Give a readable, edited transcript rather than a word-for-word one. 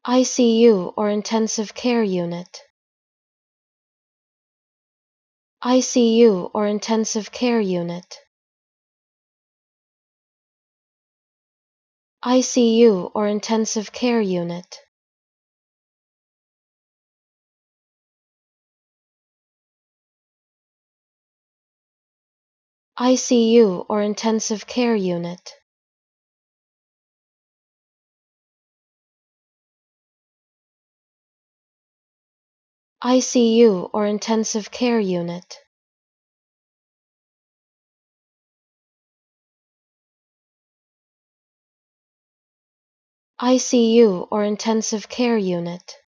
ICU or intensive care unit. ICU or intensive care unit. ICU or intensive care unit. ICU or intensive care unit. ICU or intensive care unit. ICU or intensive care unit.